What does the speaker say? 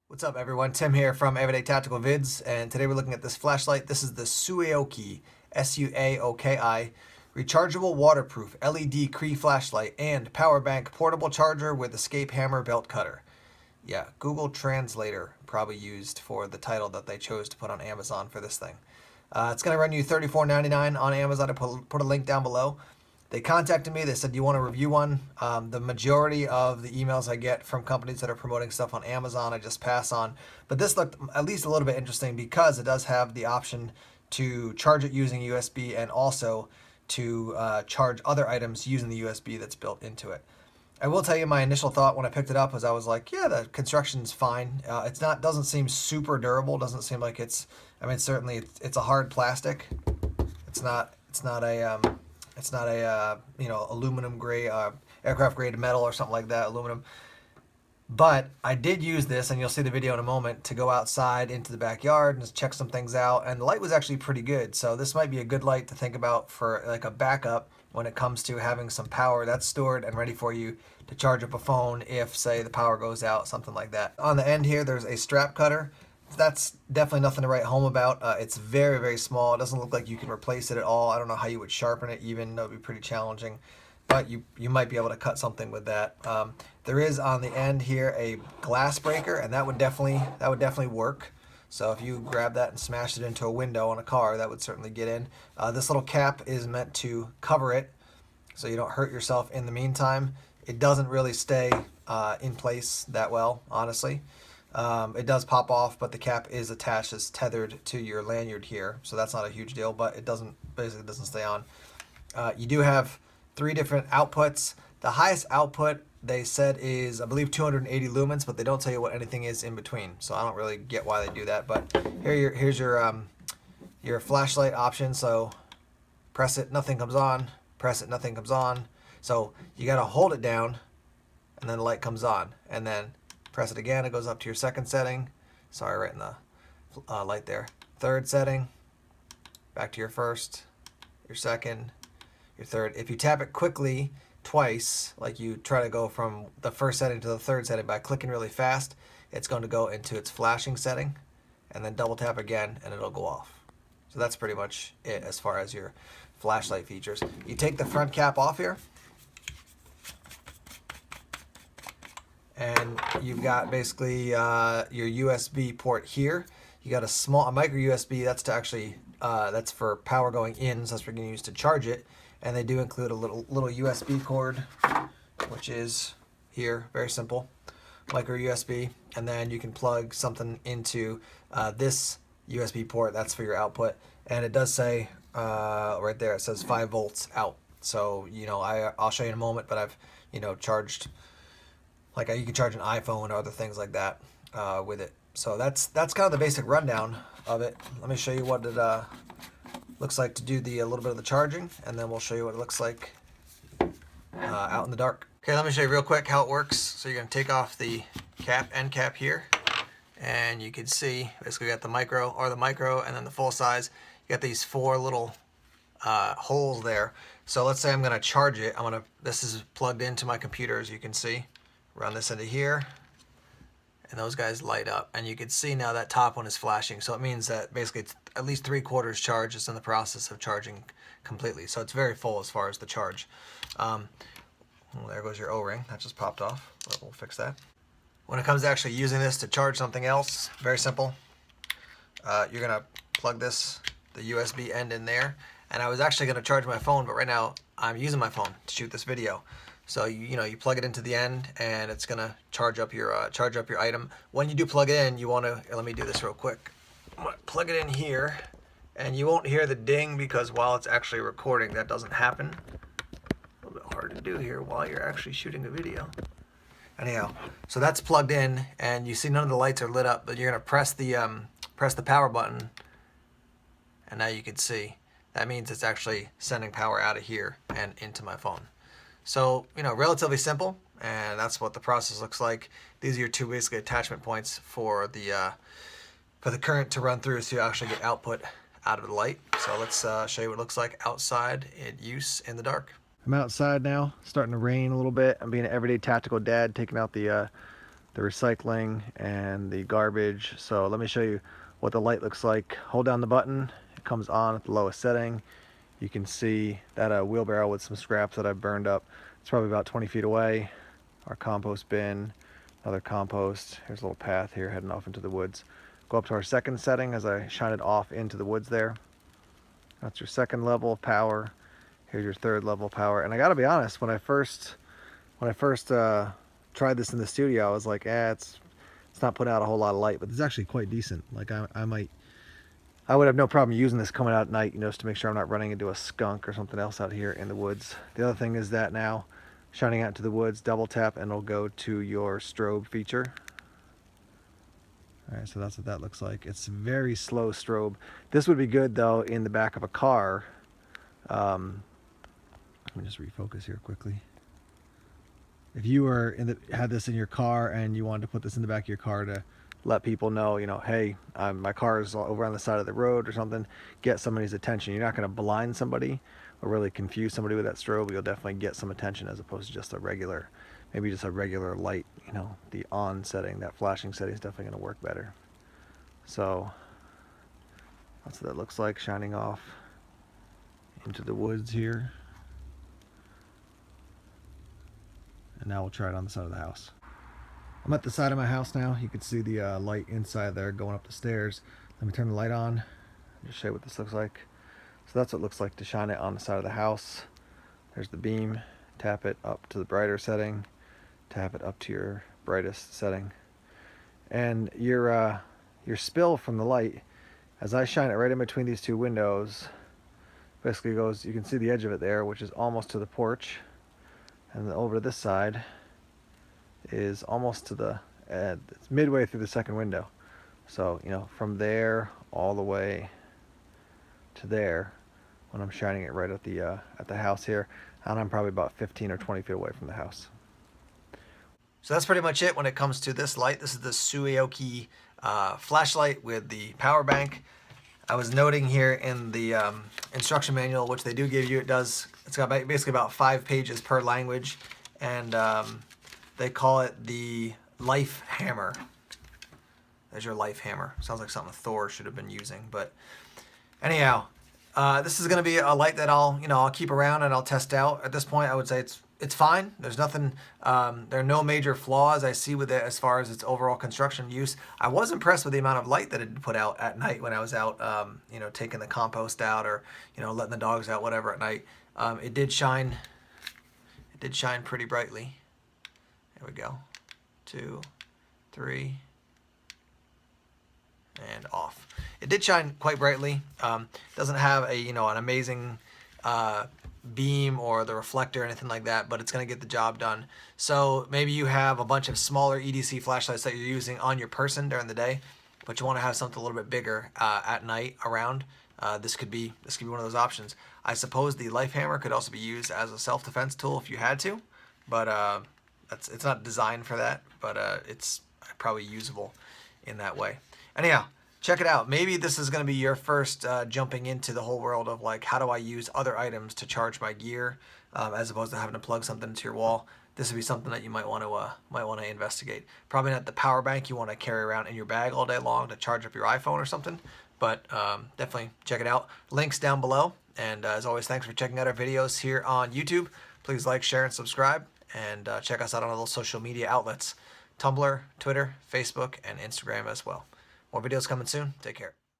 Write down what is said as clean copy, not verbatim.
What's up everyone, Tim here from Everyday Tactical Vids, and today we're looking at this flashlight. This is the Suaoki, S-U-A-O-K-I, rechargeable waterproof LED Cree flashlight and power bank portable charger with escape hammer belt cutter. Yeah, Google Translator probably used for the title that they chose to put on Amazon for this thing. It's going to run you $34.99 on Amazon. I put a link down below. They contacted me. They said, "You want to review one?" The majority of the emails I get from companies that are promoting stuff on Amazon, I just pass on. But this looked at least a little bit interesting because it does have the option to charge it using USB and also to charge other items using the USB that's built into it. I will tell you, my initial thought when I picked it up was I was like, yeah, the construction's fine. It's not, doesn't seem super durable. Doesn't seem like it's, I mean, certainly it's a hard plastic. It's not a aluminum grade, aircraft grade metal or something like that, aluminum. But I did use this, and you'll see the video in a moment, to go outside into the backyard and check some things out. And the light was actually pretty good. So this might be a good light to think about for like a backup when it comes to having some power that's stored and ready for you to charge up a phone if, say, the power goes out, something like that. On the end here, there's a strap cutter. That's definitely nothing to write home about. It's very, very small. It doesn't look like you can replace it at all. I don't know how you would sharpen it even. That would be pretty challenging. But you might be able to cut something with that. There is on the end here a glass breaker, and that would definitely work. So if you grab that and smash it into a window on a car, that would certainly get in. This little cap is meant to cover it so you don't hurt yourself in the meantime. It doesn't really stay in place that well, honestly. It does pop off, but the cap is attached, it's tethered to your lanyard here, so that's not a huge deal, but it basically doesn't stay on. You do have 3 different outputs. The highest output they said is, I believe, 280 lumens, but they don't tell you what anything is in between, so I don't really get why they do that. But here's your flashlight option. So press it, nothing comes on. Press it, nothing comes on. So you got to hold it down, and then the light comes on, and then press it again, it goes up to your second setting. Sorry, right in the light there. Third setting, back to your first, your second, your third. If you tap it quickly twice, like you try to go from the first setting to the third setting by clicking really fast, it's going to go into its flashing setting, and then double tap again and it'll go off. So that's pretty much it as far as your flashlight features. You take the front cap off here, and you've got basically your USB port here. You got a micro USB. That's to actually that's for power going in. So that's what you're going to use to charge it. And they do include a little USB cord, which is here, very simple, micro USB. And then you can plug something into this USB port. That's for your output. And it does say right there, it says 5 volts out. So I'll show you in a moment, but I've charged. Like you can charge an iPhone or other things like that with it. So that's kind of the basic rundown of it. Let me show you what it looks like to do a little bit of the charging, and then we'll show you what it looks like out in the dark. Okay, let me show you real quick how it works. So you're going to take off the end cap here, and you can see basically you got the micro, and then the full size. You got these 4 little holes there. So let's say I'm going to charge it. This is plugged into my computer, as you can see. Run this into here, and those guys light up, and you can see now that top one is flashing, so it means that basically it's at least 3/4 charged. It's in the process of charging completely, so it's very full as far as the charge. Well, there goes your O-ring, that just popped off, but we'll fix that. When it comes to actually using this to charge something else, very simple. You're gonna plug the USB end in there, and I was actually gonna charge my phone, but right now I'm using my phone to shoot this video. So you plug it into the end, and it's gonna charge up your item. When you do plug it in, you want to, let me do this real quick. I'm gonna plug it in here, and you won't hear the ding because while it's actually recording, that doesn't happen. A little bit hard to do here while you're actually shooting the video. Anyhow, so that's plugged in, and you see none of the lights are lit up, but you're gonna press the power button, and now you can see that means it's actually sending power out of here and into my phone. So, relatively simple, and that's what the process looks like. These are your 2 basically attachment points for the current to run through, so you actually get output out of the light. So let's show you what it looks like outside in use in the dark. I'm outside now, starting to rain a little bit. I'm being an everyday tactical dad, taking out the the recycling and the garbage. So let me show you what the light looks like. Hold down the button, it comes on at the lowest setting. You can see that wheelbarrow with some scraps that I've burned up. It's probably about 20 feet away. Our compost bin, another compost. Here's a little path here heading off into the woods. Go up to our second setting as I shine it off into the woods there. That's your second level of power. Here's your third level of power. And I gotta be honest, when I first tried this in the studio, I was like, it's not putting out a whole lot of light, but it's actually quite decent. Like I would have no problem using this coming out at night, you know, just to make sure I'm not running into a skunk or something else out here in the woods. The other thing is that now, shining out into the woods, double tap and it'll go to your strobe feature. All right, so that's what that looks like. It's very slow strobe. This would be good though in the back of a car. Let me just refocus here quickly. If you were had this in your car and you wanted to put this in the back of your car to let people know, you know, hey, my car is over on the side of the road or something, get somebody's attention. You're not going to blind somebody or really confuse somebody with that strobe. You'll definitely get some attention as opposed to just a regular, maybe just a regular light, you know, the on setting, that flashing setting is definitely going to work better. So that's what that looks like, shining off into the woods here. And now we'll try it on the side of the house. I'm at the side of my house now. You can see the light inside there going up the stairs. Let me turn the light on, just show you what this looks like. So that's what it looks like to shine it on the side of the house. There's the beam. Tap it up to the brighter setting. Tap it up to your brightest setting. And your spill from the light, as I shine it right in between these two windows, basically goes, you can see the edge of it there, which is almost to the porch. And then over to this side is almost to the, it's midway through the second window. So, you know, from there all the way to there, when I'm shining it right at the house here, and I'm probably about 15 or 20 feet away from the house. So that's pretty much it when it comes to this light. This is the Suaoki flashlight with the power bank. I was noting here in the instruction manual, which they do give you, it's got basically about 5 pages per language, and they call it the life hammer. There's your life hammer. Sounds like something Thor should have been using, but anyhow, this is going to be a light that I'll keep around and I'll test out. At this point, I would say it's fine. There's nothing, there are no major flaws I see with it as far as its overall construction use. I was impressed with the amount of light that it put out at night when I was out, taking the compost out or, letting the dogs out, whatever at night. It did shine pretty brightly. There we go. 2, 3, and off. It did shine quite brightly. Doesn't have an amazing beam or the reflector or anything like that, but it's going to get the job done. So maybe you have a bunch of smaller EDC flashlights that you're using on your person during the day, but you want to have something a little bit bigger at night around. This could be one of those options. I suppose the life hammer could also be used as a self-defense tool if you had to, but it's not designed for that, but it's probably usable in that way. Anyhow, check it out. Maybe this is going to be your first jumping into the whole world of like, how do I use other items to charge my gear, as opposed to having to plug something into your wall. This would be something that you might want to investigate. Probably not the power bank you want to carry around in your bag all day long to charge up your iPhone or something, but definitely check it out. Links down below. And as always, thanks for checking out our videos here on YouTube. Please like, share, and subscribe. And check us out on all those social media outlets: Tumblr, Twitter, Facebook, and Instagram as well. More videos coming soon. Take care.